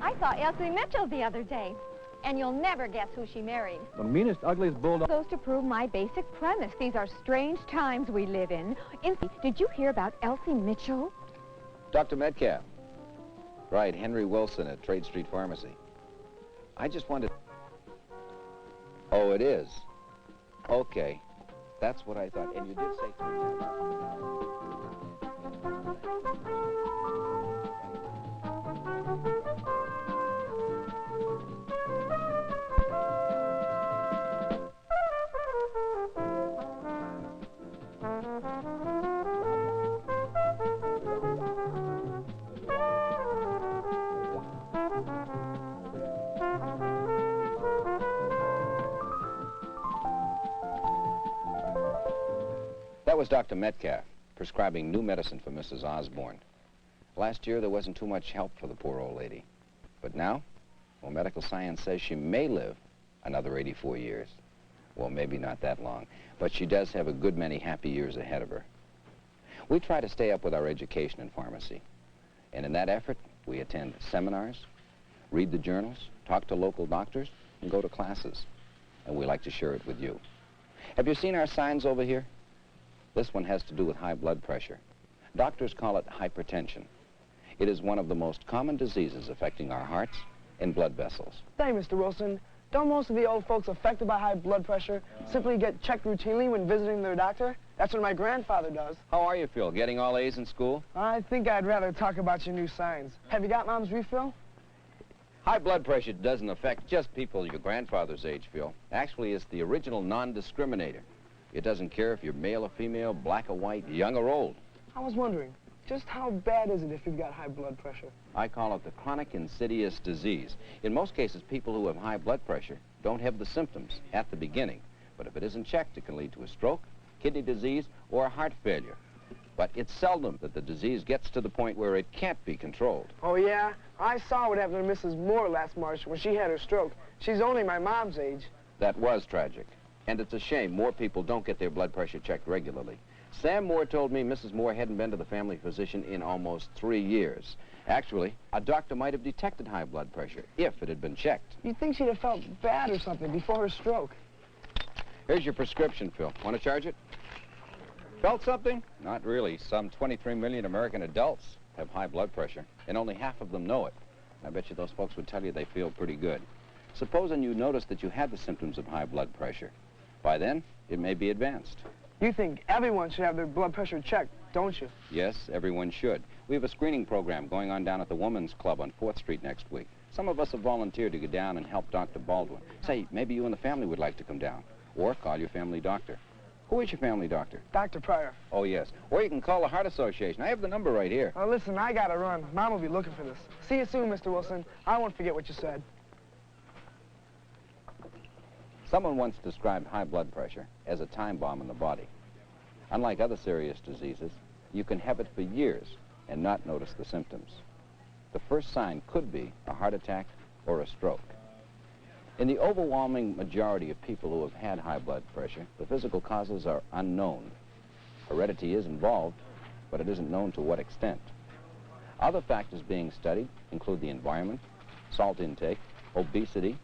I saw Elsie Mitchell the other day, and you'll never guess who she married. The meanest, ugliest bulldog. Goes to prove my basic premise. These are strange times we live in. Did you hear about Elsie Mitchell? Dr. Metcalf. Right, Henry Wilson at Trade Street Pharmacy. I just wanted... Oh, it is? Okay. That's what I thought. And you did say 3 That was Dr. Metcalf, prescribing new medicine for Mrs. Osborne. Last year, there wasn't too much help for the poor old lady. But now, well, medical science says she may live another 84 years. Well, maybe not that long, but she does have a good many happy years ahead of her. We try to stay up with our education in pharmacy. And in that effort, we attend seminars, read the journals, talk to local doctors, and go to classes. And we like to share it with you. Have you seen our signs over here? This one has to do with high blood pressure. Doctors call it hypertension. It is one of the most common diseases affecting our hearts and blood vessels. Say, Mr. Wilson, don't most of the old folks affected by high blood pressure simply get checked routinely when visiting their doctor? That's what my grandfather does. How are you, Phil? Getting all A's in school? I think I'd rather talk about your new signs. Have you got Mom's refill? High blood pressure doesn't affect just people your grandfather's age, Phil. Actually, it's the original non-discriminator. It doesn't care if you're male or female, black or white, young or old. I was wondering, just how bad is it if you've got high blood pressure? I call it the chronic insidious disease. In most cases, people who have high blood pressure don't have the symptoms at the beginning. But if it isn't checked, it can lead to a stroke, kidney disease, or heart failure. But it's seldom that the disease gets to the point where it can't be controlled. Oh, yeah? I saw what happened to Mrs. Moore last March when she had her stroke. She's only my mom's age. That was tragic. And it's a shame more people don't get their blood pressure checked regularly. Sam Moore told me Mrs. Moore hadn't been to the family physician in almost 3 years. Actually, a doctor might have detected high blood pressure if it had been checked. You'd think she'd have felt bad or something before her stroke. Here's your prescription, Phil. Want to charge it? Felt something? Not really. Some 23 million American adults have high blood pressure, and only half of them know it. I bet you those folks would tell you they feel pretty good. Supposing you noticed that you had the symptoms of high blood pressure. By then, it may be advanced. You think everyone should have their blood pressure checked, don't you? Yes, everyone should. We have a screening program going on down at the Women's Club on 4th Street next week. Some of us have volunteered to go down and help Dr. Baldwin. Say, maybe you and the family would like to come down. Or call your family doctor. Who is your family doctor? Dr. Pryor. Oh, yes. Or you can call the Heart Association. I have the number right here. Oh, listen, I gotta run. Mom will be looking for this. See you soon, Mr. Wilson. I won't forget what you said. Someone once described high blood pressure as a time bomb in the body. Unlike other serious diseases, you can have it for years and not notice the symptoms. The first sign could be a heart attack or a stroke. In the overwhelming majority of people who have had high blood pressure, the physical causes are unknown. Heredity is involved, but it isn't known to what extent. Other factors being studied include the environment, salt intake, obesity,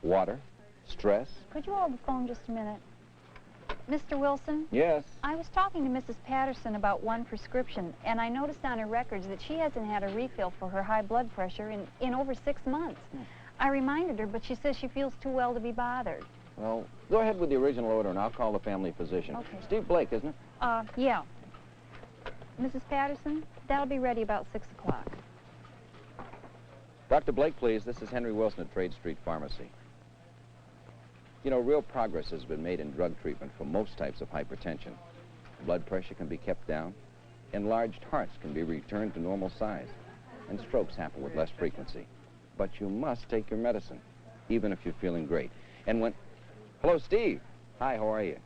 water, stress. Could you hold the phone just a minute? Mr. Wilson? Yes. I was talking to Mrs. Patterson about one prescription, and I noticed on her records that she hasn't had a refill for her high blood pressure in over 6 months. I reminded her, but she says she feels too well to be bothered. Well, go ahead with the original order, and I'll call the family physician. Okay. Steve Blake, isn't it? Yeah. Mrs. Patterson, that'll be ready about 6 o'clock. Dr. Blake, please. This is Henry Wilson at Trade Street Pharmacy. You know, real progress has been made in drug treatment for most types of hypertension. Blood pressure can be kept down, enlarged hearts can be returned to normal size, and strokes happen with less frequency. But you must take your medicine, even if you're feeling great. And when... Hello, Steve. Hi, how are you?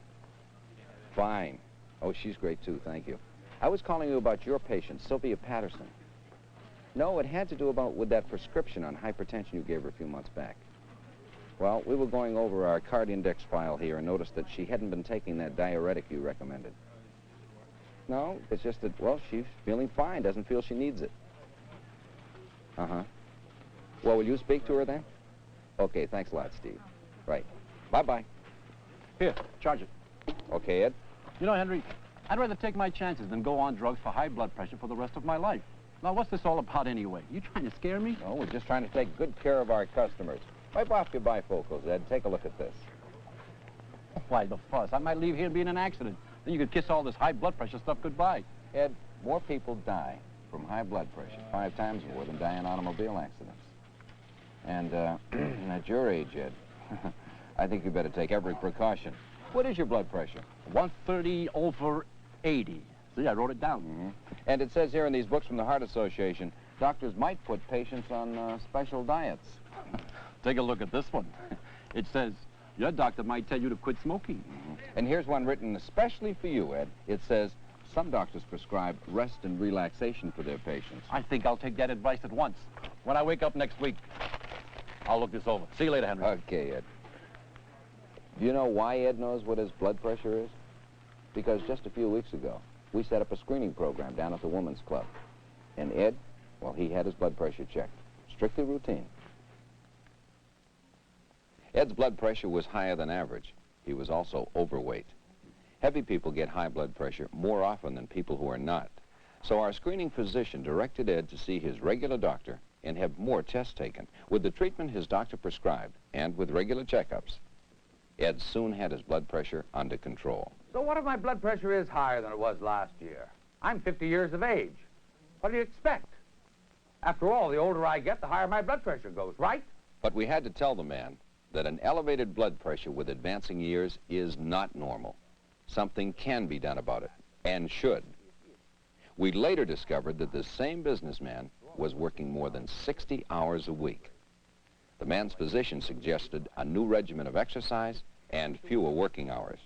Fine. Oh, she's great, too, thank you. I was calling you about your patient, Sylvia Patterson. No, it had to do with that prescription on hypertension you gave her a few months back. Well, we were going over our card index file here and noticed that she hadn't been taking that diuretic you recommended. No, it's just that, well, she's feeling fine, doesn't feel she needs it. Uh-huh. Well, will you speak to her then? Okay, thanks a lot, Steve. Right. Bye-bye. Here, charge it. Okay, Ed? You know, Henry, I'd rather take my chances than go on drugs for high blood pressure for the rest of my life. Now, what's this all about anyway? You trying to scare me? No, we're just trying to take good care of our customers. Wipe off your bifocals, Ed. Take a look at this. Why, the fuss? I might leave here and be in an accident. Then you could kiss all this high blood pressure stuff goodbye. Ed, more people die from high blood pressure, 5 times more than die in automobile accidents. And at your age, Ed, I think you better take every precaution. What is your blood pressure? 130/80. See, I wrote it down. Mm-hmm. And it says here in these books from the Heart Association, doctors might put patients on special diets. Take a look at this one. It says, your doctor might tell you to quit smoking. Mm-hmm. And here's one written especially for you, Ed. It says, some doctors prescribe rest and relaxation for their patients. I think I'll take that advice at once. When I wake up next week, I'll look this over. See you later, Henry. Okay, Ed. Do you know why Ed knows what his blood pressure is? Because just a few weeks ago, we set up a screening program down at the Women's Club. And Ed, well, he had his blood pressure checked. Strictly routine. Ed's blood pressure was higher than average. He was also overweight. Heavy people get high blood pressure more often than people who are not. So our screening physician directed Ed to see his regular doctor and have more tests taken. With the treatment his doctor prescribed and with regular checkups, Ed soon had his blood pressure under control. So what if my blood pressure is higher than it was last year? I'm 50 years of age. What do you expect? After all, the older I get, the higher my blood pressure goes, right? But we had to tell the man that an elevated blood pressure with advancing years is not normal. Something can be done about it, and should. We later discovered that this same businessman was working more than 60 hours a week. The man's physician suggested a new regimen of exercise and fewer working hours,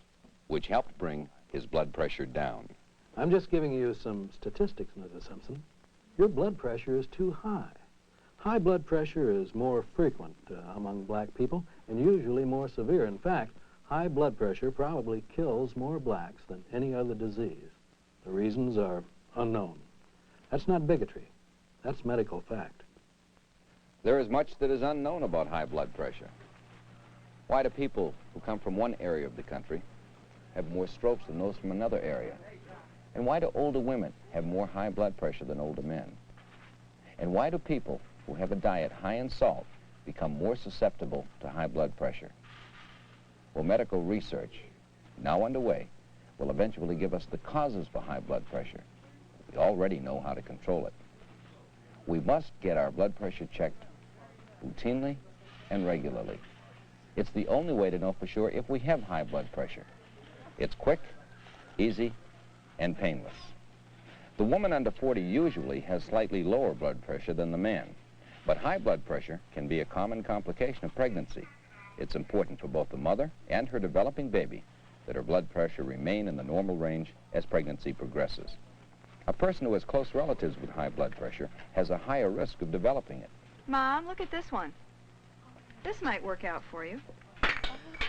which helped bring his blood pressure down. I'm just giving you some statistics, Mrs. Simpson. Your blood pressure is too high. High blood pressure is more frequent among black people and usually more severe. In fact, high blood pressure probably kills more blacks than any other disease. The reasons are unknown. That's not bigotry. That's medical fact. There is much that is unknown about high blood pressure. Why do people who come from one area of the country have more strokes than those from another area? And why do older women have more high blood pressure than older men? And why do people who have a diet high in salt become more susceptible to high blood pressure? Well, medical research, now underway, will eventually give us the causes for high blood pressure. We already know how to control it. We must get our blood pressure checked routinely and regularly. It's the only way to know for sure if we have high blood pressure. It's quick, easy, and painless. The woman under 40 usually has slightly lower blood pressure than the man, but high blood pressure can be a common complication of pregnancy. It's important for both the mother and her developing baby that her blood pressure remain in the normal range as pregnancy progresses. A person who has close relatives with high blood pressure has a higher risk of developing it. Mom, look at this one. This might work out for you.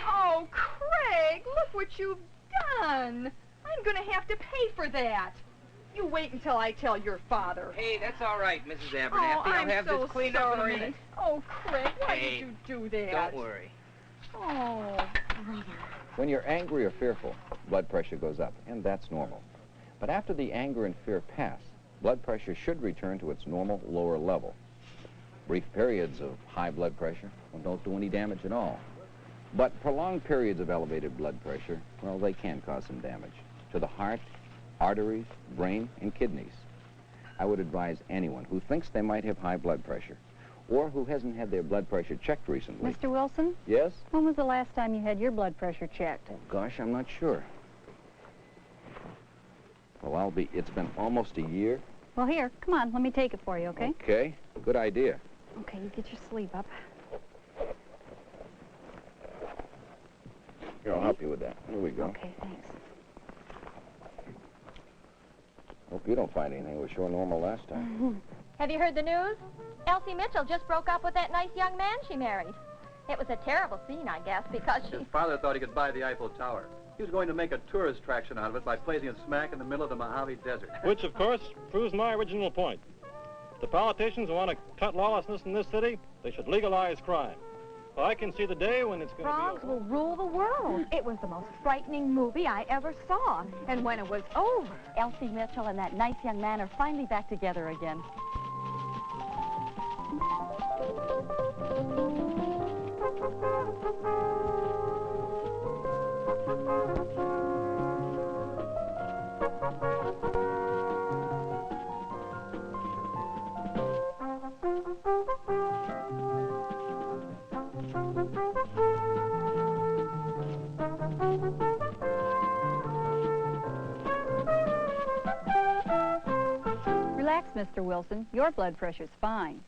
Oh, Craig, look what you've done. I'm going to have to pay for that. You wait until I tell your father. Hey, that's all right, Mrs. Abernathy. Oh, I'll I'm have so this cleaned up in a sorry. minute. Oh, Craig, why Hey, did you do that? Don't worry. Oh, brother. When you're angry or fearful, blood pressure goes up, and that's normal. But after the anger and fear pass, blood pressure should return to its normal lower level. Brief periods of high blood pressure don't do any damage at all. But prolonged periods of elevated blood pressure, well, they can cause some damage to the heart, arteries, brain, and kidneys. I would advise anyone who thinks they might have high blood pressure or who hasn't had their blood pressure checked recently. Mr. Wilson, Yes? when was the last time you had your blood pressure checked? Oh, gosh, I'm not sure. Well, it's been almost a year. Well, here, come on, let me take it for you, okay? Okay, good idea. Okay, you get your sleeve up. Here, I'll help you with that. Here we go. Okay, thanks. Hope you don't find anything. It was sure normal last time. Have you heard the news? Elsie Mitchell just broke up with that nice young man she married. It was a terrible scene, I guess, because His father thought he could buy the Eiffel Tower. He was going to make a tourist attraction out of it by placing it smack in the middle of the Mojave Desert. Which, of course, proves my original point. If the politicians want to cut lawlessness in this city, they should legalize crime. Well, I can see the day when it's going to be... Frogs will rule the world. It was the most frightening movie I ever saw. And when it was over... Elsie Mitchell and that nice young man are finally back together again. Relax, Mr. Wilson. Your blood pressure's fine.